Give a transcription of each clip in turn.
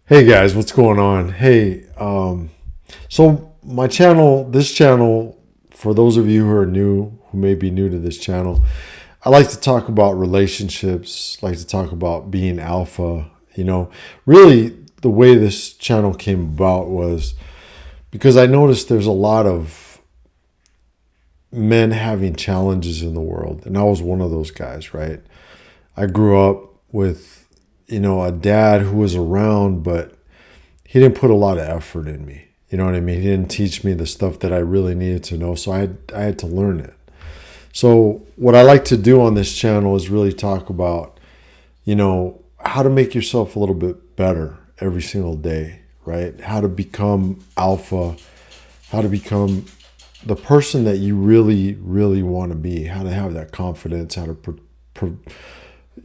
Hey guys, what's going on? Hey, so my channel, this channel, for those of you who are new, who may be new to this channel, I like to talk about relationships, like to talk about being alpha. Really, the way this channel came about was because I noticed there's a lot of men having challenges in the world, and I was one of those guys, right? I grew up with, a dad who was around, but he didn't put a lot of effort in me. You know what I mean? He didn't teach me the stuff that I really needed to know. So I had to learn it. So what I like to do on this channel is really talk about, how to make yourself a little bit better every single day, right? How to become alpha, how to become the person that you really, really want to be, how to have that confidence, how to,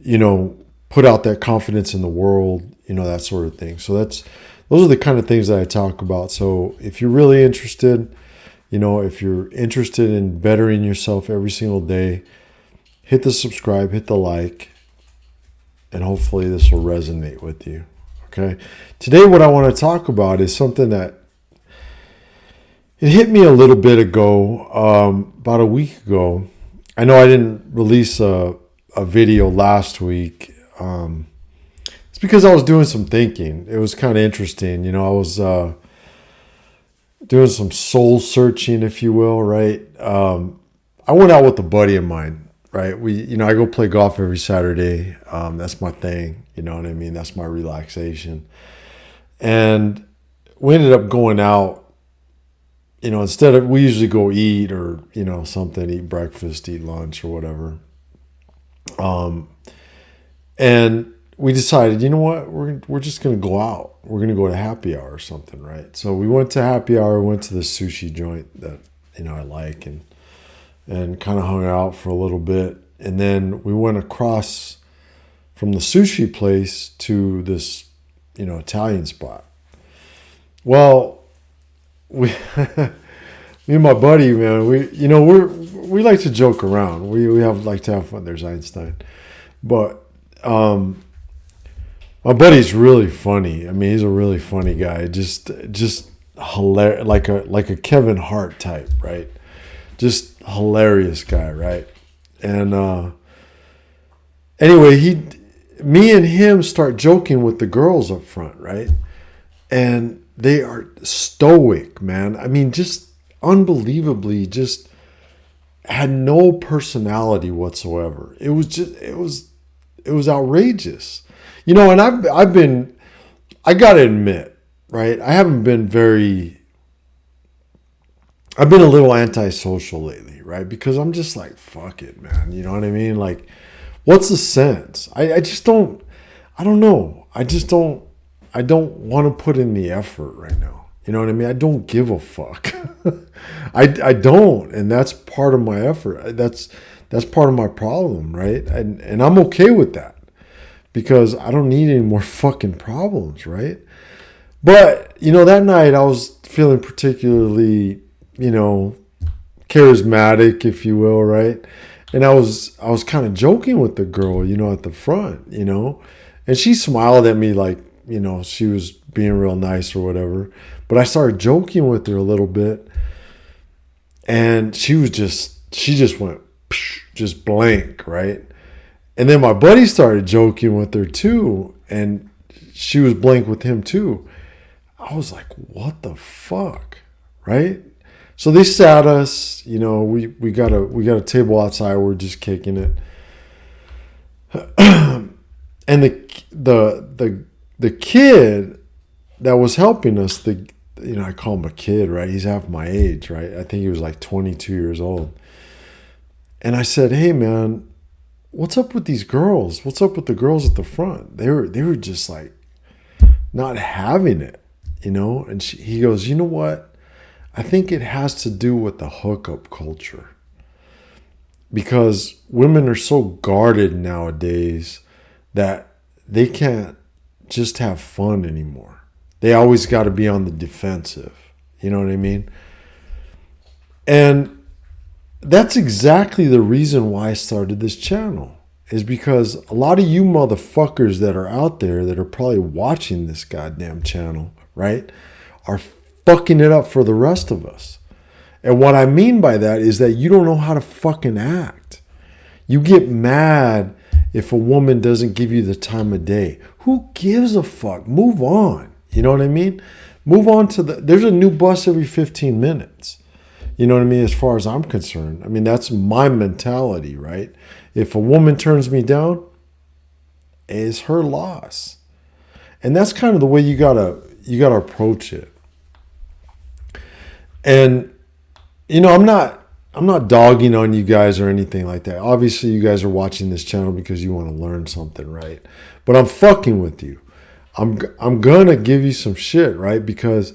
you know, put out that confidence in the world, that sort of thing. So those are the kind of things that I talk about. So if you're really interested, if you're interested in bettering yourself every single day, hit the subscribe, hit the like, and hopefully this will resonate with you. Okay. Today, what I want to talk about is something that it hit me a little bit ago, about a week ago. I know I didn't release a video last week. It's because I was doing some thinking. It was kind of interesting. I was doing some soul searching, if you will, right? I went out with a buddy of mine, right? I go play golf every Saturday. That's my thing. You know what I mean? That's my relaxation. And we ended up going out, instead of, we usually go eat or, something, eat breakfast, eat lunch or whatever. And we decided, you know what, we're just going to go out. We're going to go to happy hour or something, right? So we went to happy hour, went to the sushi joint that, I like, and kind of hung out for a little bit. And then we went across from the sushi place to this, Italian spot. Well, we, me and my buddy, man, we like to joke around. We have like to have fun. There's Einstein. But my buddy's really funny. I mean, he's a really funny guy. Just hilarious, like a Kevin Hart type, right? Just hilarious guy, right? And anyway, me and him start joking with the girls up front, right? And they are stoic, man. I mean, just unbelievably, just had no personality whatsoever. It was outrageous. And I got to admit, right? I've been a little antisocial lately, right? Because I'm just like, fuck it, man. You know what I mean? Like, what's the sense? I just don't, I don't know. I don't want to put in the effort right now. You know what I mean? I don't give a fuck. I don't. And that's part of my effort. That's part of my problem, right? And I'm okay with that. Because I don't need any more fucking problems, right? But, that night I was feeling particularly, charismatic, if you will, right? And I was kind of joking with the girl, at the front, and she smiled at me like, she was being real nice or whatever. But I started joking with her a little bit, and she just went just blank, right? And then my buddy started joking with her too, and she was blank with him too. I was like, what the fuck, right? So they sat us, we got a table outside, we're just kicking it. And the kid that was helping us, I call him a kid, right? He's half my age, right? I think he was like 22 years old. And I said, hey man, what's up with these girls? What's up with the girls at the front? They were just like not having it, And he goes, you know what? I think it has to do with the hookup culture. Because women are so guarded nowadays that they can't just have fun anymore. They always got to be on the defensive. You know what I mean? And that's exactly the reason why I started this channel. is because a lot of you motherfuckers that are out there that are probably watching this goddamn channel, right, are fucking it up for the rest of us. And what I mean by that is that you don't know how to fucking act. You get mad if a woman doesn't give you the time of day. Who gives a fuck? Move on. You know what I mean? Move on to there's a new bus every 15 minutes. You know what I mean? As far as I'm concerned. I mean, that's my mentality, right? If a woman turns me down, it's her loss. And that's kind of the way you gotta approach it. And, you know, I'm not dogging on you guys or anything like that. Obviously, you guys are watching this channel because you want to learn something, right? But I'm fucking with you. I'm gonna give you some shit, right? Because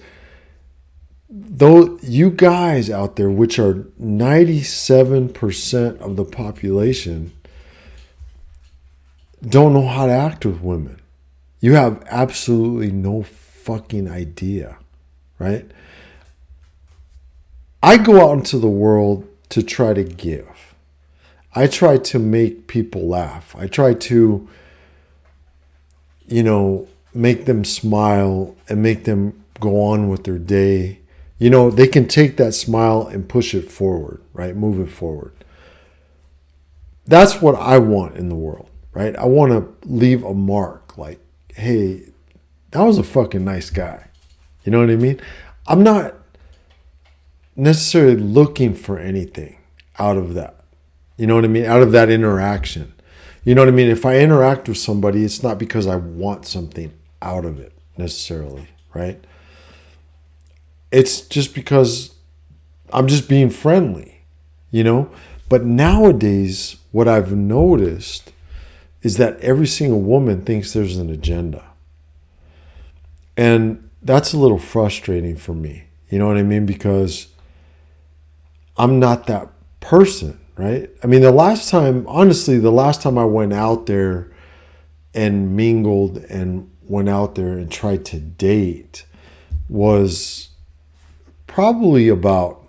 though you guys out there, which are 97% of the population, don't know how to act with women. You have absolutely no fucking idea, right? I go out into the world to try to give. I try to make people laugh. I try to, you know, make them smile and make them go on with their day. You know, they can take that smile and push it forward, right? Move it forward. That's what I want in the world, right? I want to leave a mark like, hey, that was a fucking nice guy. You know what I mean? I'm not necessarily looking for anything out of that. You know what I mean? Out of that interaction. You know what I mean? If I interact with somebody, it's not because I want something out of it necessarily, right? It's just because I'm just being friendly, you know? But nowadays, what I've noticed is that every single woman thinks there's an agenda. And that's a little frustrating for me. You know what I mean? Because I'm not that person, right? I mean, the last time I went out there and mingled and went out there and tried to date was probably about,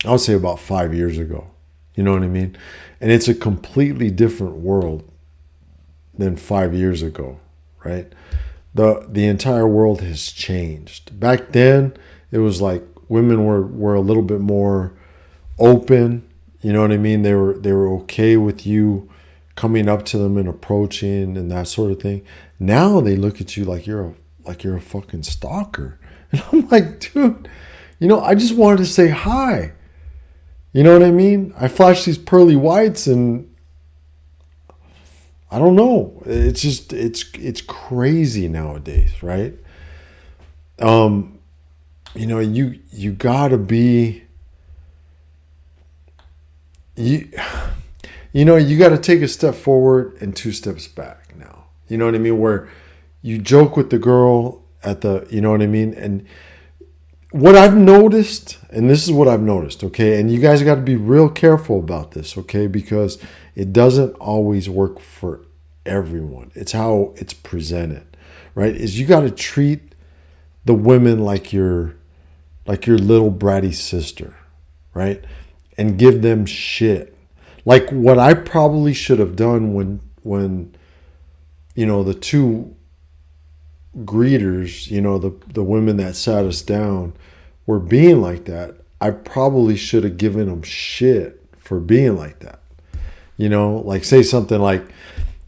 I would say about 5 years ago. You know what I mean? And it's a completely different world than 5 years ago, right? The entire world has changed. Back then, it was like women were a little bit more open. You know what I mean? They were okay with you coming up to them and approaching and that sort of thing. Now they look at you like you're a fucking stalker. And I'm like, dude, you know, I just wanted to say hi. You know what I mean? I flash these pearly whites and I don't know. It's just it's crazy nowadays, right? You know, you gotta be you know, you gotta take a step forward and 2 steps back now. You know what I mean? Where you joke with the girl at the, you know what I mean? And what I've noticed, and this is what I've noticed, okay? And you guys got to be real careful about this, okay? Because it doesn't always work for everyone. It's how it's presented, right? Is you got to treat the women like your little bratty sister, right? And give them shit. Like what I probably should have done when you know, the 2 greeters, you know, the women that sat us down were being like that. I probably should have given them shit for being like that. You know, like say something like,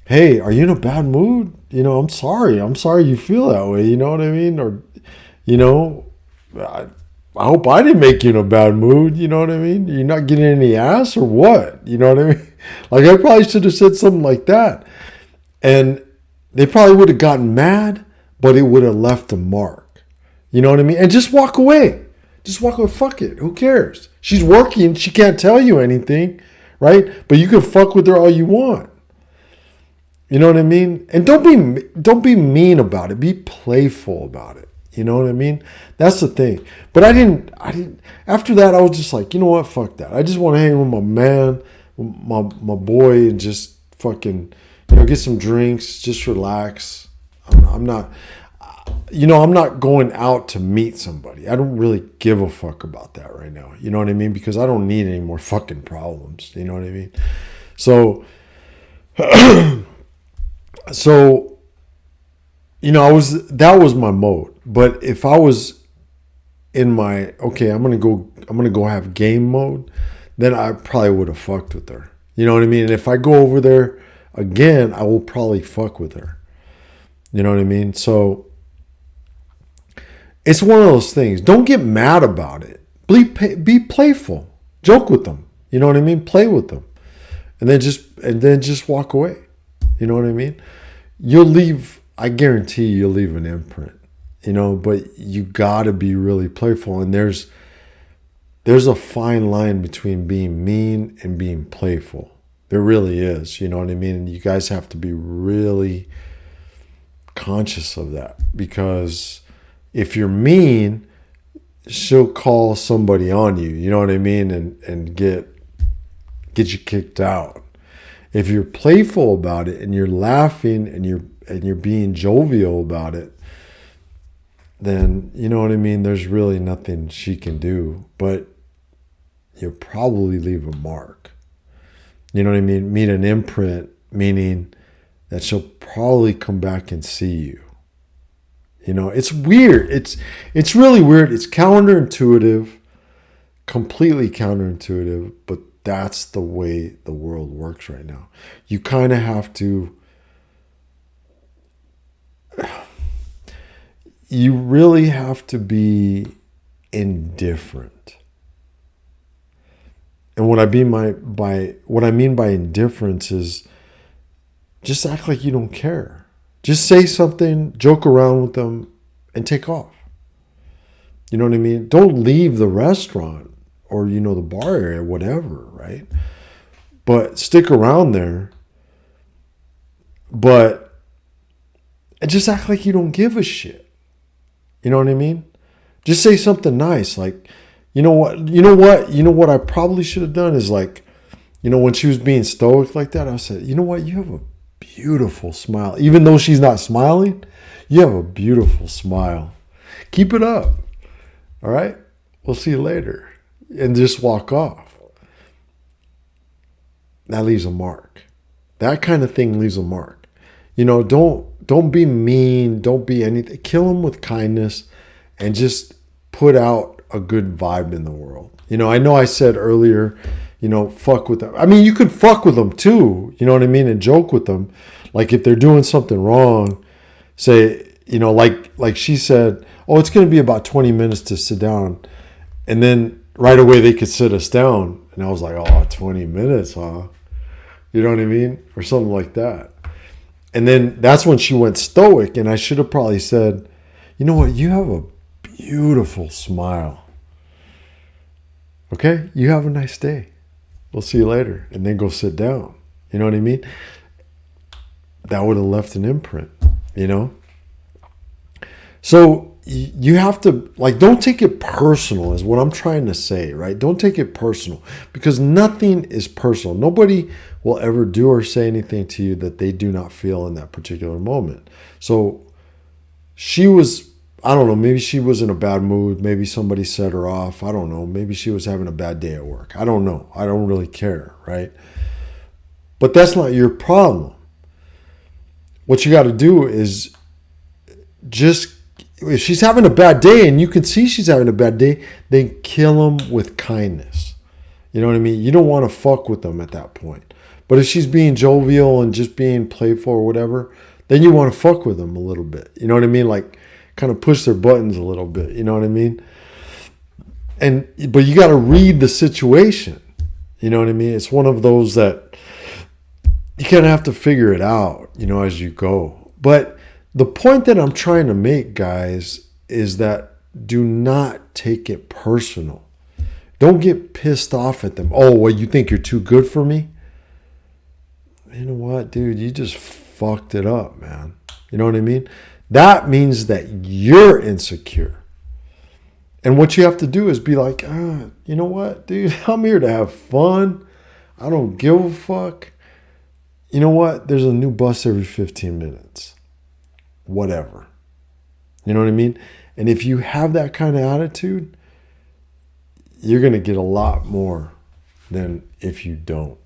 hey, are you in a bad mood? You know, I'm sorry you feel that way. You know what I mean? Or, you know, I hope I didn't make you in a bad mood. You know what I mean? You're not getting any ass or what? You know what I mean? Like I probably should have said something like that. And they probably would have gotten mad, but it would have left a mark. You know what I mean? And just walk away. Just walk away. Fuck it. Who cares? She's working. She can't tell you anything, right? But you can fuck with her all you want. You know what I mean? And don't be mean about it. Be playful about it. You know what I mean? That's the thing. But I didn't. After that, I was just like, you know what? Fuck that. I just want to hang with my man, my boy, and just fucking, you know, get some drinks, just relax. I'm not, you know, I'm not going out to meet somebody. I don't really give a fuck about that right now. You know what I mean? Because I don't need any more fucking problems. You know what I mean? So, so that was my mode. But if I was in my okay, I'm gonna go have game mode, then I probably would have fucked with her. You know what I mean? And if I go over there again, I will probably fuck with her. You know what I mean? So it's one of those things. Don't get mad about it. Be playful. Joke with them. You know what I mean? Play with them. And then just walk away. You know what I mean? You'll leave, I guarantee you'll leave an imprint. But you gotta be really playful. And there's a fine line between being mean and being playful. There really is. You know what I mean? And you guys have to be really conscious of that, because if you're mean, she'll call somebody on you. You know what I mean? And get you kicked out. If you're playful about it and you're laughing and you're being jovial about it, then you know what I mean? There's really nothing she can do, but you'll probably leave a mark. You know what I mean? Mean an imprint, meaning that she'll probably come back and see you. It's weird. It's really weird. It's counterintuitive, completely counterintuitive, but that's the way the world works right now. You kind of have to, you really have to be indifferent. And what I mean by indifference is just act like you don't care. Just say something, joke around with them, and take off. You know what I mean? Don't leave the restaurant or, the bar area, whatever, right? But stick around there. But just act like you don't give a shit. You know what I mean? Just say something nice. Like, you know what I probably should have done is like, when she was being stoic like that, I said, you know what? You have a beautiful smile. Even though she's not smiling, you have a beautiful smile. Keep it up. All right? We'll see you later. And just walk off. That leaves a mark. That kind of thing leaves a mark. Don't be mean. Don't be anything. Kill them with kindness and just put out a good vibe in the world. I know I said earlier, fuck with them. I mean, you could fuck with them too, you know what I mean, and joke with them. Like if they're doing something wrong, say, like she said, oh, it's going to be about 20 minutes to sit down. And then right away they could sit us down. And I was like, oh, 20 minutes, huh? You know what I mean? Or something like that. And then that's when she went stoic. And I should have probably said, you know what? You have a beautiful smile. Okay? You have a nice day. We'll see you later. And then go sit down. You know what I mean? That would have left an imprint, So you have to, don't take it personal is what I'm trying to say, right? Don't take it personal, because nothing is personal. Nobody will ever do or say anything to you that they do not feel in that particular moment. So she was, I don't know, maybe she was in a bad mood. Maybe somebody set her off. I don't know. Maybe she was having a bad day at work. I don't know. I don't really care, right? But that's not your problem. What you got to do is just, if she's having a bad day and you can see she's having a bad day, then kill them with kindness. You know what I mean? You don't want to fuck with them at that point. But if she's being jovial and just being playful or whatever, then you want to fuck with them a little bit. You know what I mean? Like kind of push their buttons a little bit. You know what I mean? But you got to read the situation. You know what I mean? It's one of those that you kind of have to figure it out, as you go. But the point that I'm trying to make, guys, is that do not take it personal. Don't get pissed off at them. Oh, well, you think you're too good for me? You know what, dude? You just fucked it up, man. You know what I mean? That means that you're insecure. And what you have to do is be like, you know what, dude? I'm here to have fun. I don't give a fuck. You know what? There's a new bus every 15 minutes. Whatever. You know what I mean? And if you have that kind of attitude, you're going to get a lot more than if you don't.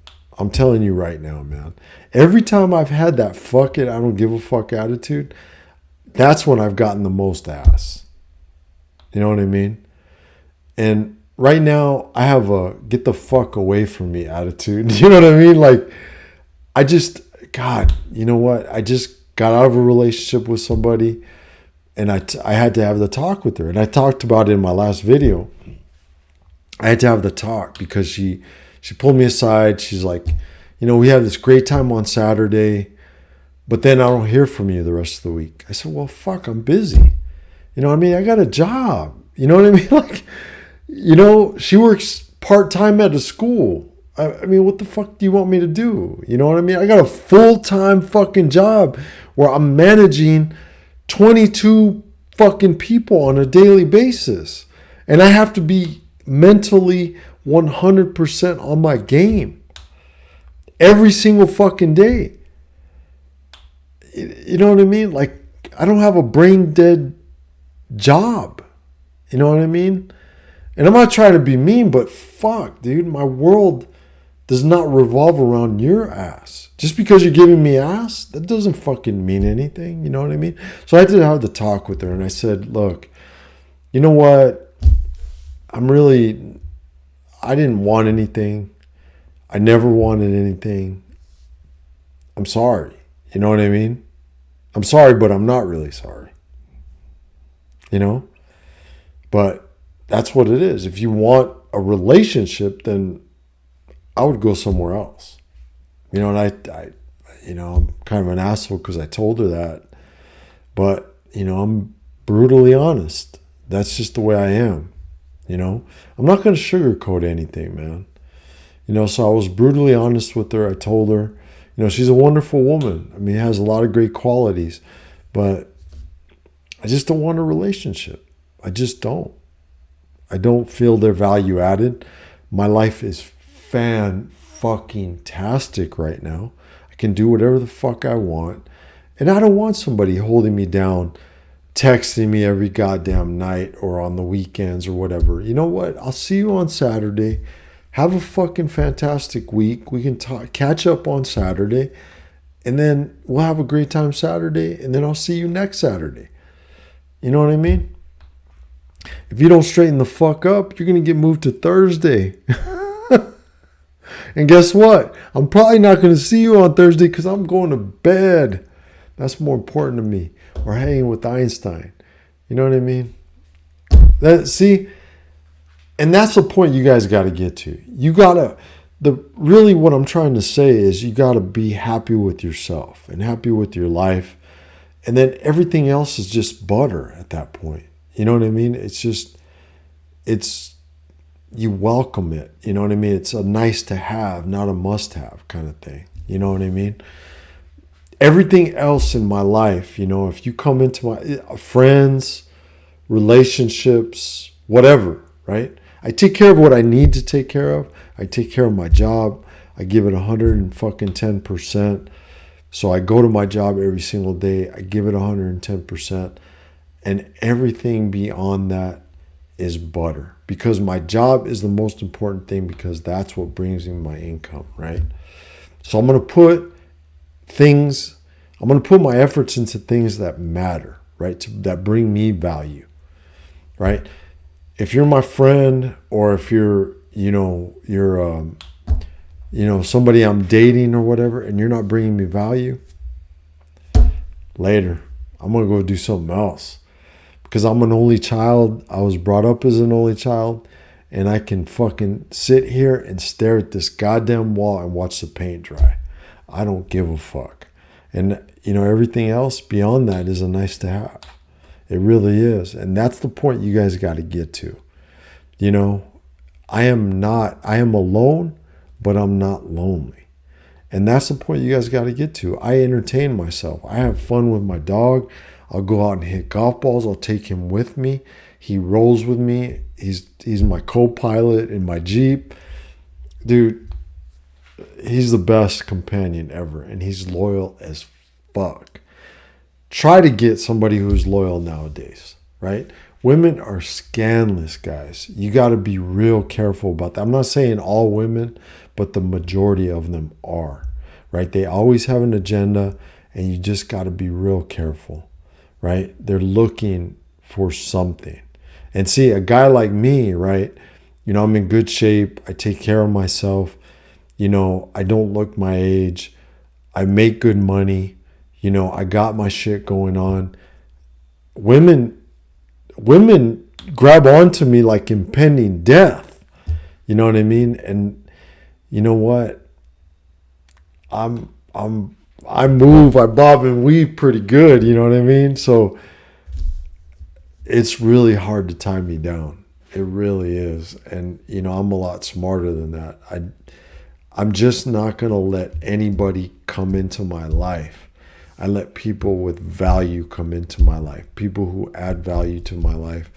I'm telling you right now, man. Every time I've had that fuck it, I don't give a fuck attitude, that's when I've gotten the most ass. You know what I mean? And right now, I have a get the fuck away from me attitude. You know what I mean? Like, God, you know what? I just got out of a relationship with somebody, and I had to have the talk with her. And I talked about it in my last video. I had to have the talk because she pulled me aside. She's like, we have this great time on Saturday, but then I don't hear from you the rest of the week. I said, well, fuck, I'm busy. You know what I mean? I got a job. You know what I mean? Like, she works part-time at a school. I mean, what the fuck do you want me to do? You know what I mean? I got a full-time fucking job where I'm managing 22 fucking people on a daily basis. And I have to be mentally 100% on my game every single fucking day. You know what I mean? Like, I don't have a brain dead job. You know what I mean? And I'm not trying to be mean, but fuck, dude, my world does not revolve around your ass. Just because you're giving me ass, that doesn't fucking mean anything. You know what I mean? So I had to have the talk with her, and I said, look, you know what? I didn't want anything. I never wanted anything. I'm sorry. You know what I mean? I'm sorry, but I'm not really sorry. But that's what it is. If you want a relationship, then I would go somewhere else. And I'm kind of an asshole because I told her that. But, I'm brutally honest. That's just the way I am. I'm not going to sugarcoat anything, man. So I was brutally honest with her. I told her, she's a wonderful woman. I mean, has a lot of great qualities, but I just don't want a relationship. I just don't. I don't feel they're value added. My life is fan-fucking-tastic right now. I can do whatever the fuck I want. And I don't want somebody holding me down, texting me every goddamn night or on the weekends or whatever. You know what? I'll see you on Saturday. Have a fucking fantastic week. We can catch up on Saturday. And then we'll have a great time Saturday. And then I'll see you next Saturday. You know what I mean? If you don't straighten the fuck up, you're going to get moved to Thursday. And guess what? I'm probably not going to see you on Thursday because I'm going to bed. That's more important to me. Or hanging with Einstein. You know what I mean? And that's the point you guys got to get to. Really what I'm trying to say is you got to be happy with yourself and happy with your life. And then everything else is just butter at that point. You know what I mean? You welcome it. You know what I mean? It's a nice to have, not a must have kind of thing. You know what I mean? Everything else in my life, if you come into my friends, relationships, whatever, right? I take care of what I need to take care of. I take care of my job. I give it 110%. So I go to my job every single day. I give it 110%. And everything beyond that is butter. Because my job is the most important thing because that's what brings me my income, right? So I'm going to put my efforts into things that matter, right? That bring me value, right? If you're my friend or if you're somebody I'm dating or whatever, and you're not bringing me value, later, I'm going to go do something else. Because I'm an only child. I was brought up as an only child. And I can fucking sit here and stare at this goddamn wall and watch the paint dry. I don't give a fuck. And, everything else beyond that is a nice to have. It really is. And that's the point you guys got to get to. I am alone, but I'm not lonely. And that's the point you guys got to get to. I entertain myself. I have fun with my dog. I'll go out and hit golf balls. I'll take him with me. He rolls with me. He's my co-pilot in my Jeep. Dude, he's the best companion ever. And he's loyal as fuck. Try to get somebody who's loyal nowadays, right? Women are scandalous, guys. You got to be real careful about that. I'm not saying all women, but the majority of them are, right? They always have an agenda, and you just got to be real careful, right? They're looking for something. And see, a guy like me, right? You know, I'm in good shape. I take care of myself. You know, I don't look my age. I make good money. You know, I got my shit going on. Women grab onto me like impending death. You know what I mean? And you know what? I move, I bob and weave pretty good, you know what I mean? So it's really hard to tie me down. It really is. And you know, I'm a lot smarter than that. I'm just not going to let anybody come into my life. I let people with value come into my life. People who add value to my life.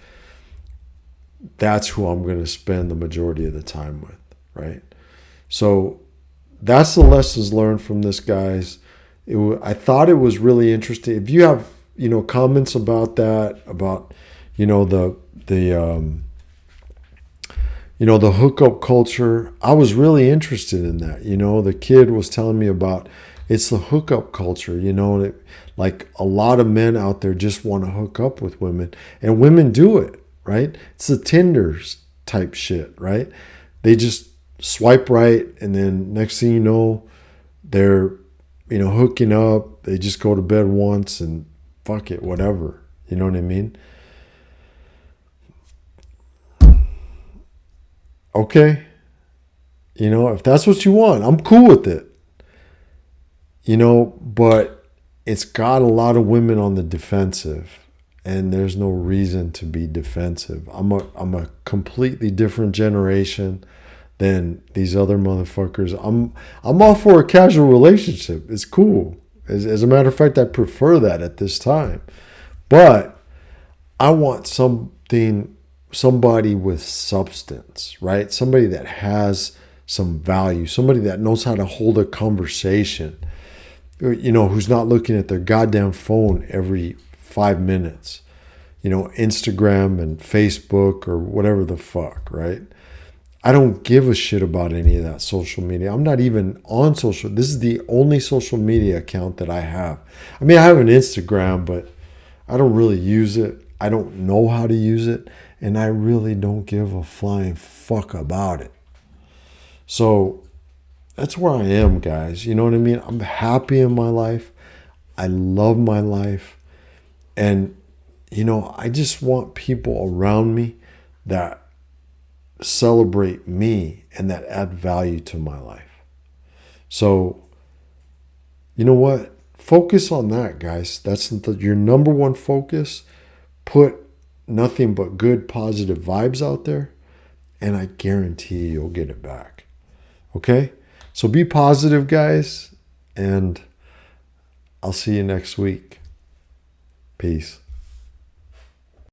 That's who I'm going to spend the majority of the time with, right? So that's the lessons learned from this, guys. I thought it was really interesting. If you have, you know, comments about that, about, you know, the hookup culture, I was really interested in that. You know, the kid was telling me about it's the hookup culture, you know, like a lot of men out there just want to hook up with women, and women do it, right? It's the Tinders type shit, right? They just swipe right, and then next thing you know, they're, you know, hooking up. They just go to bed once and fuck it, whatever. You know what I mean? Okay. You know, if that's what you want, I'm cool with it. You know, but it's got a lot of women on the defensive, and there's no reason to be defensive. I'm a completely different generation than these other motherfuckers. I'm all for a casual relationship. It's cool. As a matter of fact, I prefer that at this time. But I want somebody with substance, right? Somebody that has some value, somebody that knows how to hold a conversation, you know, who's not looking at their goddamn phone every 5 minutes, you know, Instagram and Facebook or whatever the fuck, right? I don't give a shit about any of that social media. I'm not even on social. This is the only social media account that I have. I mean, I have an Instagram, but I don't really use it. I don't know how to use it. And I really don't give a flying fuck about it. So that's where I am, guys. You know what I mean? I'm happy in my life. I love my life. And, you know, I just want people around me that celebrate me and that add value to my life. So, you know what? Focus on that, guys. That's your number one focus. Put nothing but good, positive vibes out there, and I guarantee you'll get it back. Okay? So be positive, guys, and I'll see you next week. Peace.